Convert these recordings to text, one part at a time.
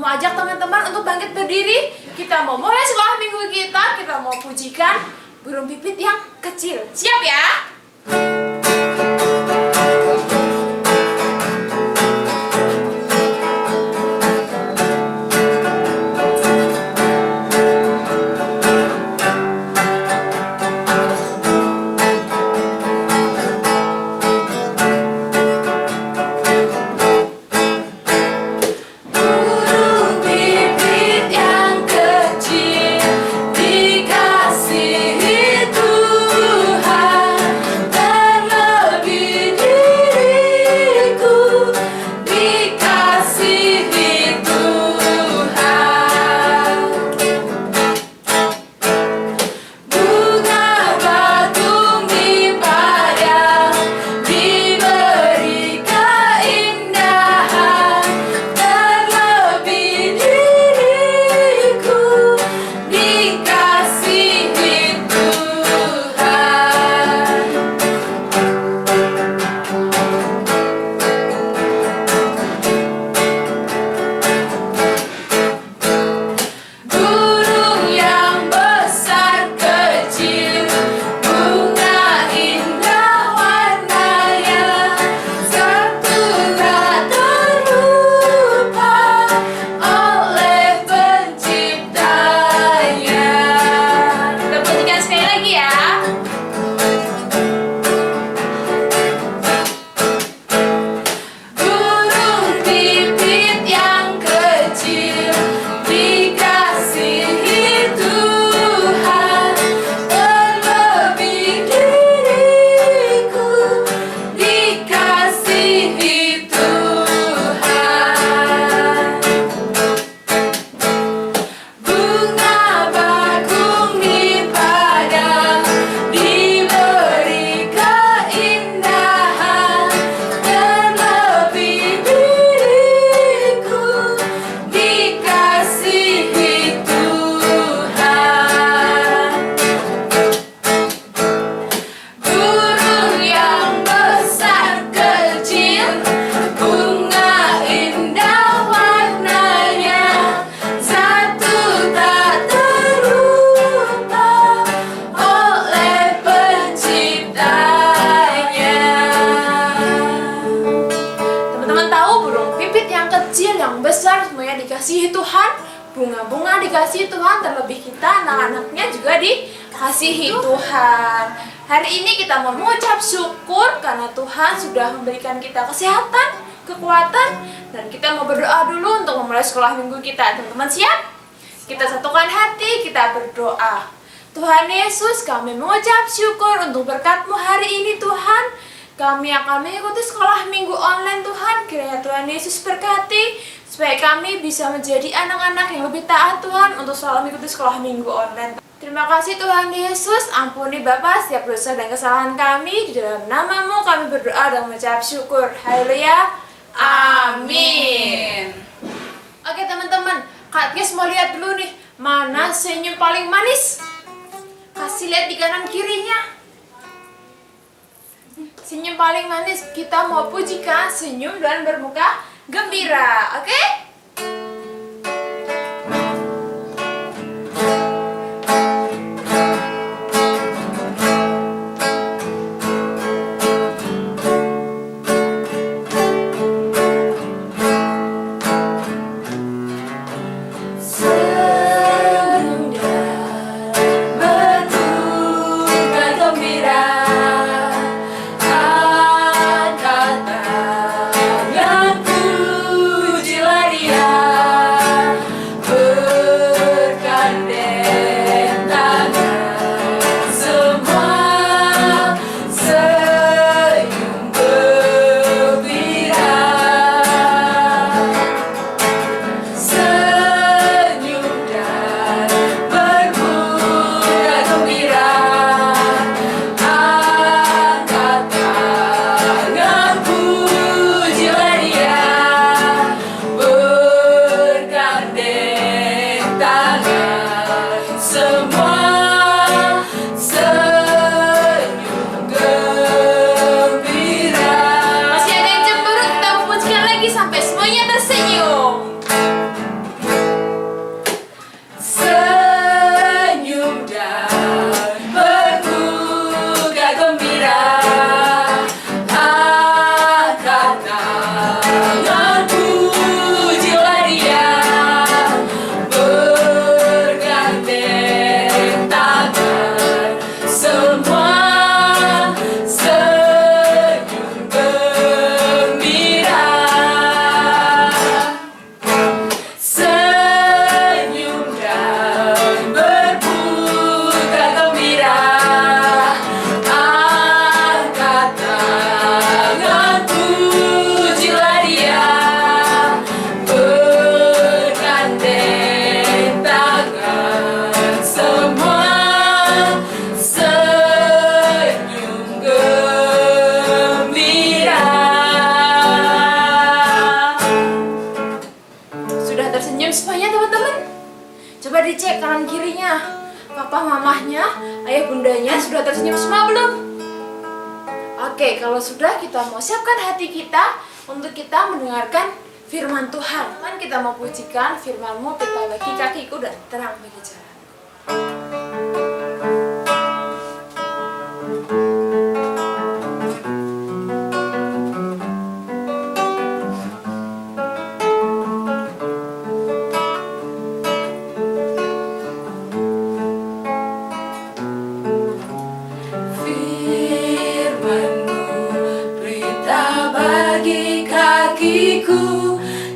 mau ajak teman-teman untuk bangkit berdiri. Kita mau mulai sekolah minggu kita. Kita mau pujikan burung pipit yang kecil. Siap ya? Dikasihi Tuhan, bunga-bunga dikasihi Tuhan, terlebih kita anak-anaknya juga dikasihi Tuhan. Hari ini kita mau mengucap syukur karena Tuhan sudah memberikan kita kesehatan, kekuatan, dan kita mau berdoa dulu untuk memulai sekolah minggu kita. Teman-teman siap? Kita satukan hati, kita berdoa. Tuhan Yesus, kami mengucap syukur untuk berkat-Mu hari ini Tuhan. Kami akan mengikuti sekolah minggu online Tuhan. Kiranya Tuhan Yesus berkati supaya kami bisa menjadi anak-anak yang lebih taat Tuhan untuk selalu mengikuti sekolah minggu online. Terima kasih Tuhan Yesus, ampuni Bapa setiap dosa dan kesalahan kami. Di dalam nama-Mu kami berdoa dan mengucap syukur. Haleluya. Amin. Oke teman-teman, Kak Ties mau lihat dulu nih, mana senyum paling manis? Kasih lihat di kanan kirinya. Senyum paling manis, kita mau pujikan senyum dan bermuka gembira, oke? Puji lari teman-teman? Coba dicek kanan kirinya. Papa mamahnya, ayah bundanya sudah tersenyum semua belum? Oke, kalau sudah, kita mau siapkan hati kita untuk kita mendengarkan firman Tuhan. Teman, kita mau pujikan firman-Mu, kita bagi kakiku dan terang bagi jalan.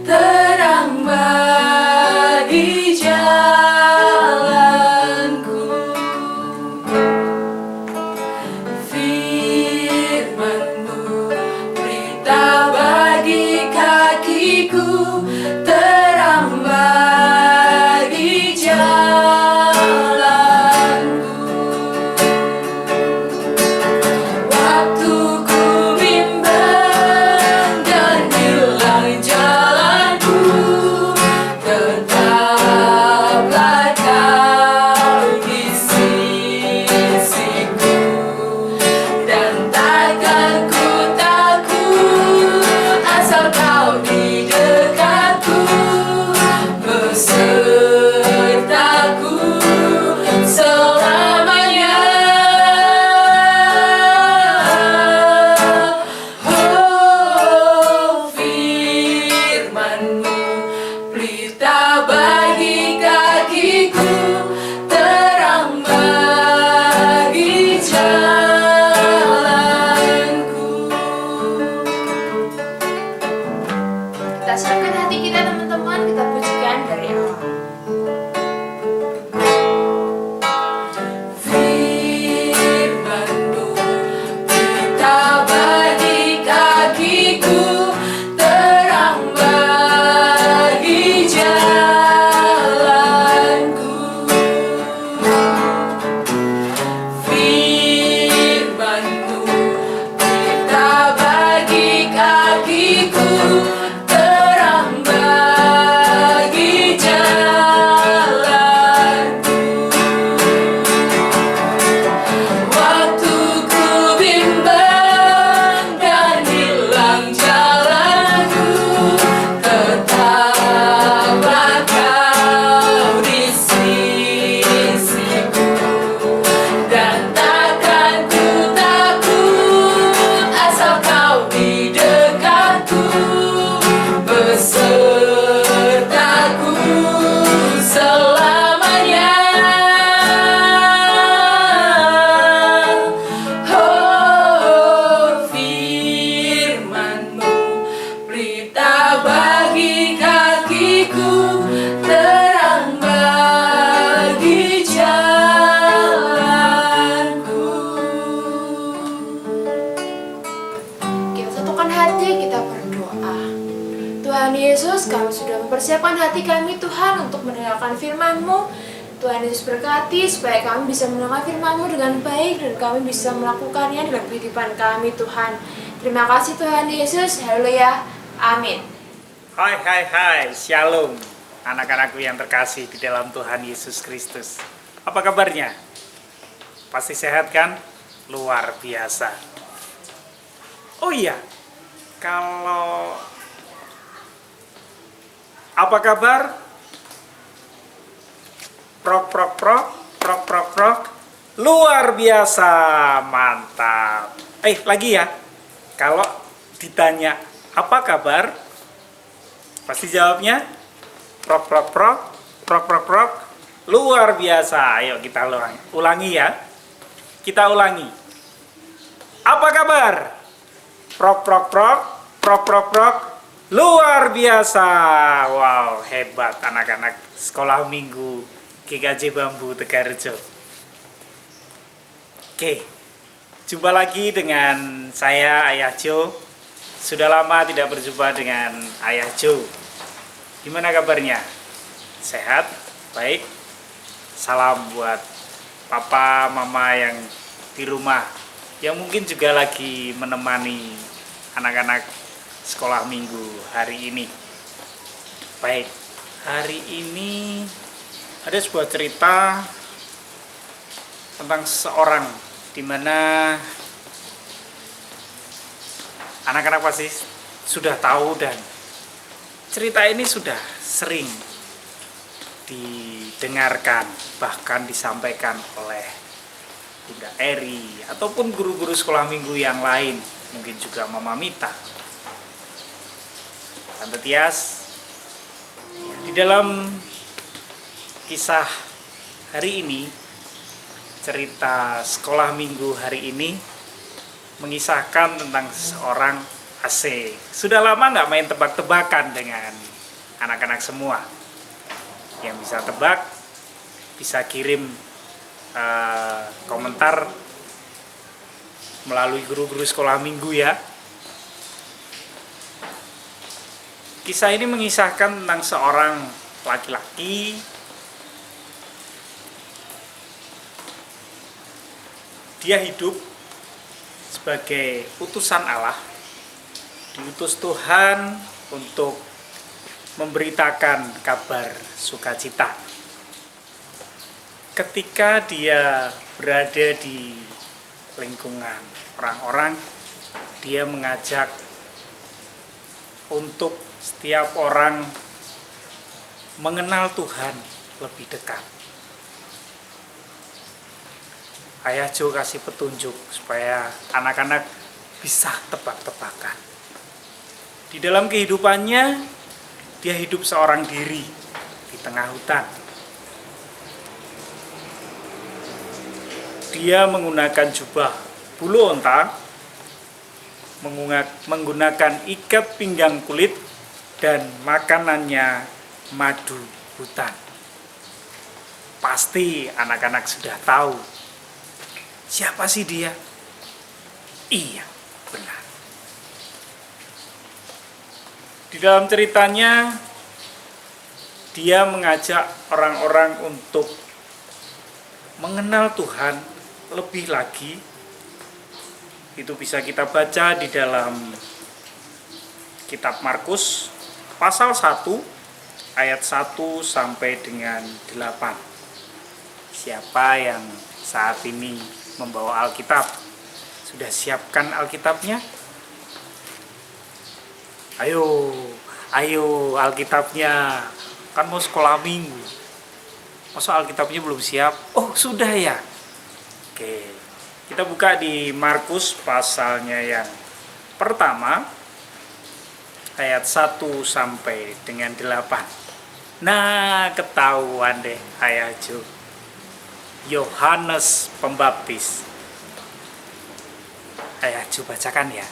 Terang bagi jalanku, firman-Mu berita bagi kakiku, terang bagi jalanku. Waktu ku bimbang dan hilang jalanku, tetaplah Kau di sisiku, dan takkan ku takut asal Kau di dekatku, besertaku selamanya. Oh, firman-Mu berita bagi kakiku, terang bagi jalanku. Kita siapkan hati kita teman-teman, kita pujikan dari awal. Firman-Mu berita bagi kakiku, terang bagi jalanku. Firman-Mu berita bagi kakiku, terang bagi jalanku. Waktu ku bimbang dan hilang jalanku, tetaplah Kau di sisiku, dan takkan ku takut asal Kau di dekatku, besertaku selamanya. Oh, firman-Mu berita bagi kakiku, terang bagi jalanku. Kita satukan hati, kita berdoa. Tuhan Yesus, Kami sudah mempersiapkan hati kami Tuhan untuk mendengarkan firman-Mu. Tuhan Yesus berkati supaya kami bisa mendengar firman-Mu dengan baik dan kami bisa melakukannya dalam kehidupan kami Tuhan. Terima kasih Tuhan Yesus, haleluya, amin. Hai, shalom anak-anakku yang terkasih di dalam Tuhan Yesus Kristus. Apa kabarnya? Pasti sehat kan? Luar biasa. Oh iya, kalau apa kabar? Prok. Luar biasa, mantap. Lagi ya. Kalau ditanya apa kabar? Pasti jawabnya prok. Luar biasa. Ayo kita ulangi ya. Kita ulangi. Apa kabar? Prok. Luar biasa. Wow, hebat anak-anak sekolah minggu GKJ Bambu Tegarrejo. Oke, jumpa lagi dengan saya Ayah Jo. Sudah lama tidak berjumpa dengan Ayah Jo. Gimana kabarnya? Sehat? Baik? Salam buat papa, mama yang di rumah, yang mungkin juga lagi menemani anak-anak sekolah minggu hari ini. Baik, Hari ini ada sebuah cerita tentang seseorang di mana anak-anak pasti sudah tahu, dan cerita ini sudah sering didengarkan, bahkan disampaikan oleh Bunda Eri ataupun guru-guru sekolah minggu yang lain, mungkin juga Mama Mita, Tante Tias. Di dalam kisah hari ini, cerita sekolah minggu hari ini mengisahkan tentang seorang AC. Sudah lama nggak main tebak-tebakan dengan anak-anak semua. Yang bisa tebak bisa kirim komentar melalui guru-guru sekolah minggu ya. Kisah ini mengisahkan tentang seorang laki-laki. Dia hidup sebagai utusan Allah, diutus Tuhan untuk memberitakan kabar sukacita. Ketika dia berada di lingkungan orang-orang, dia mengajak untuk setiap orang mengenal Tuhan lebih dekat. Ayah Jo kasih petunjuk supaya anak-anak bisa tebak-tebakan. Di dalam kehidupannya, dia hidup seorang diri di tengah hutan. Dia menggunakan jubah bulu onta, menggunakan ikat pinggang kulit, dan makanannya madu hutan. Pasti anak-anak sudah tahu siapa sih dia? Iya, benar. Di dalam ceritanya, dia mengajak orang-orang untuk mengenal Tuhan lebih lagi. Itu bisa kita baca di dalam kitab Markus pasal 1 ayat 1 sampai dengan 8. Siapa yang saat ini membawa Alkitab? Sudah siapkan Alkitabnya? Ayo Alkitabnya. Kan mau sekolah minggu. Masa Alkitabnya belum siap? Oh, sudah ya? Oke. Kita buka di Markus pasalnya yang pertama, ayat 1 sampai dengan 8. Nah, ketahuan deh Ayah Jo. Yohanes Pembaptis. Ayah Jo bacakan ya.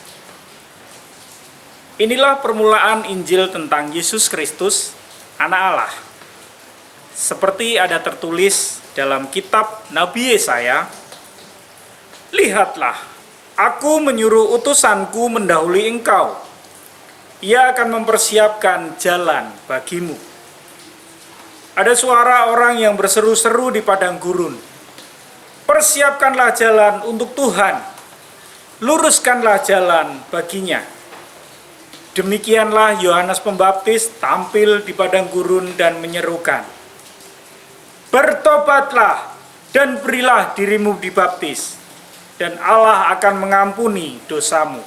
Inilah permulaan Injil tentang Yesus Kristus, Anak Allah. Seperti ada tertulis dalam kitab Nabi Yesaya, lihatlah, aku menyuruh utusanku mendahului engkau. Ia akan mempersiapkan jalan bagimu. Ada suara orang yang berseru-seru di padang gurun. Persiapkanlah jalan untuk Tuhan. Luruskanlah jalan baginya. Demikianlah Yohanes Pembaptis tampil di padang gurun dan menyerukan, bertobatlah dan berilah dirimu dibaptis, dan Allah akan mengampuni dosamu.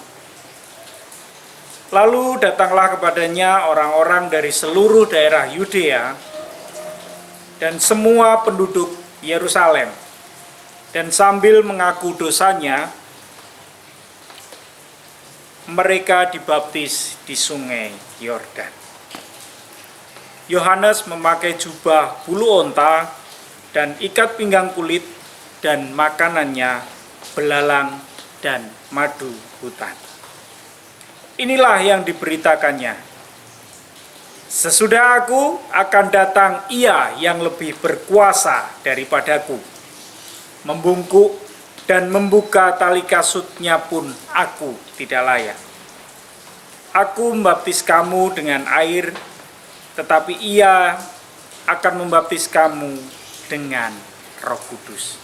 Lalu datanglah kepadanya orang-orang dari seluruh daerah Yudea dan semua penduduk Yerusalem, dan sambil mengaku dosanya, mereka dibaptis di sungai Yordan. Yohanes memakai jubah bulu onta dan ikat pinggang kulit, dan makanannya belalang dan madu hutan. Inilah yang diberitakannya. Sesudah aku akan datang Ia yang lebih berkuasa daripadaku. Membungkuk dan membuka tali kasutnya pun aku tidak layak. Aku membaptis kamu dengan air, tetapi Ia akan membaptis kamu dengan Roh Kudus.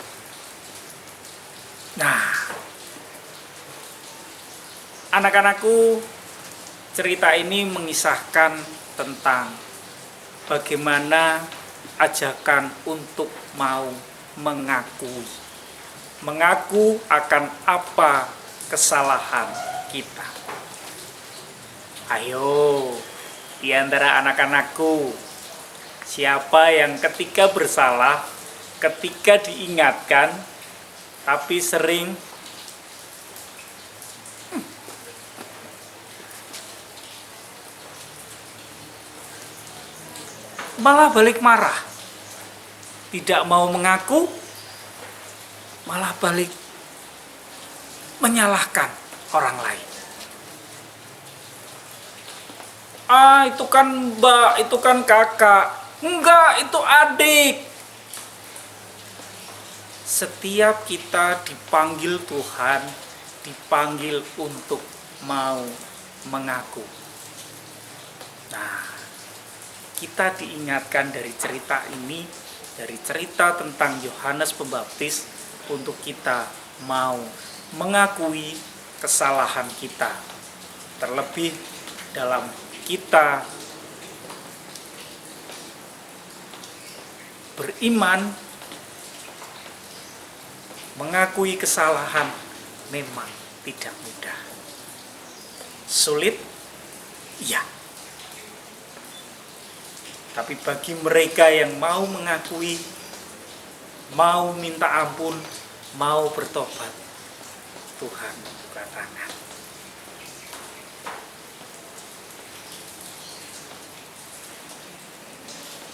Nah, anak-anakku, cerita ini mengisahkan tentang bagaimana ajakan untuk mau mengakui. Mengaku akan apa kesalahan kita. Ayo, di antara anak-anakku, siapa yang ketika bersalah, ketika diingatkan, tapi sering malah balik marah, tidak mau mengaku, malah balik menyalahkan orang lain. Itu kan mbak, itu kan kakak. Enggak, itu adik. Setiap kita dipanggil Tuhan, dipanggil untuk mau mengaku. Nah, kita diingatkan dari cerita ini, dari cerita tentang Yohanes Pembaptis, untuk kita mau mengakui kesalahan kita. Terlebih dalam kita beriman, mengakui kesalahan memang tidak mudah. Sulit? Iya. Tapi bagi mereka yang mau mengakui, mau minta ampun, mau bertobat, Tuhan buka tangan.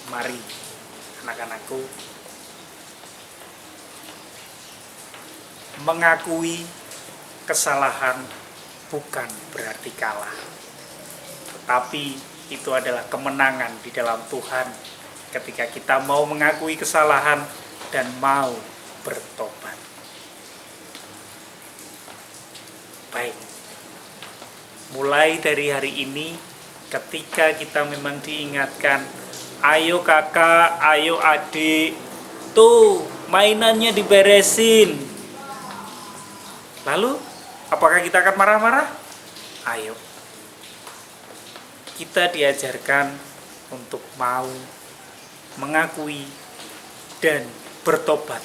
Mari, anak-anakku, mengakui kesalahan bukan berarti kalah, tetapi itu adalah kemenangan di dalam Tuhan ketika kita mau mengakui kesalahan dan mau bertobat. Baik, mulai dari hari ini, ketika kita memang diingatkan, ayo kakak, ayo adik, tuh mainannya diberesin. Lalu, apakah kita akan marah-marah? Ayo. Kita diajarkan untuk mau mengakui dan bertobat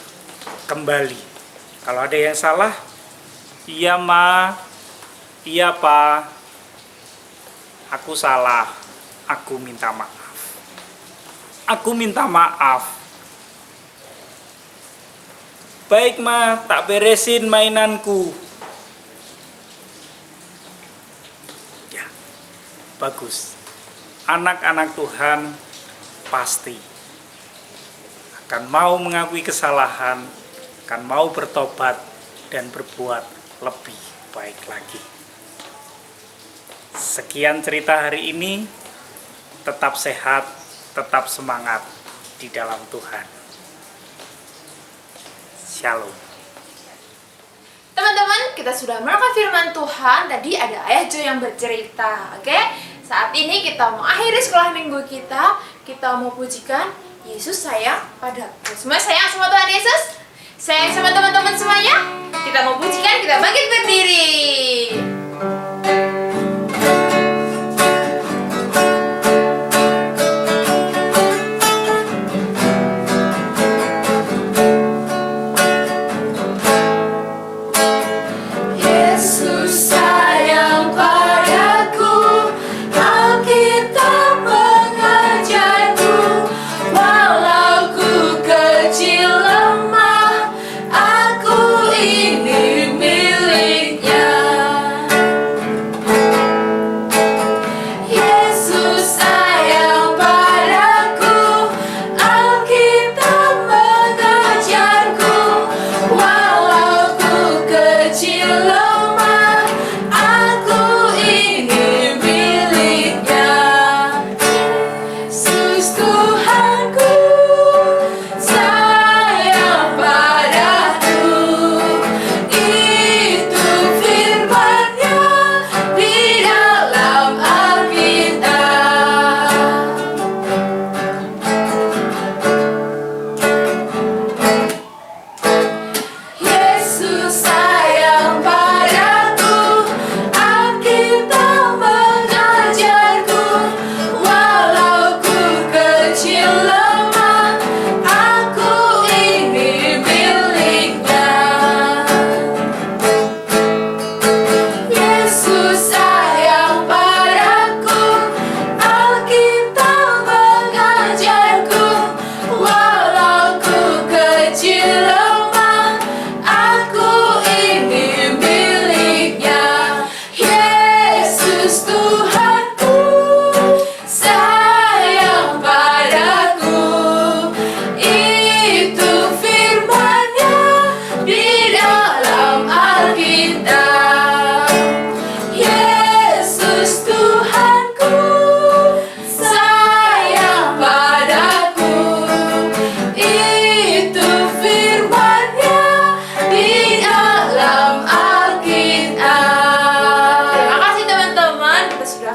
kembali. Kalau ada yang salah, iya ma, iya pa, aku salah, aku minta maaf. Aku minta maaf. Baik ma, tak beresin mainanku. Ya, bagus. Anak-anak Tuhan pasti akan mau mengakui kesalahan, akan mau bertobat dan berbuat lebih baik lagi. Sekian cerita hari ini. Tetap sehat, tetap semangat di dalam Tuhan. Shalom. Teman-teman, kita sudah merenungkan firman Tuhan. Tadi ada Ayah Jo yang bercerita. Oke, saat ini kita mau akhiri sekolah minggu kita. Kita mau pujikan Yesus sayang padaku. Semua sayang sama Tuhan Yesus? Sayang sama teman-teman semuanya? Kita mau pujikan, kita bangkit berdiri.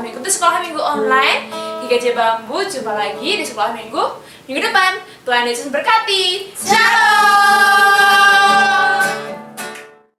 mengikuti sekolah minggu online di Gajah Bambu. Jumpa lagi di sekolah minggu depan. Tuhan Yesus berkati. Shalom.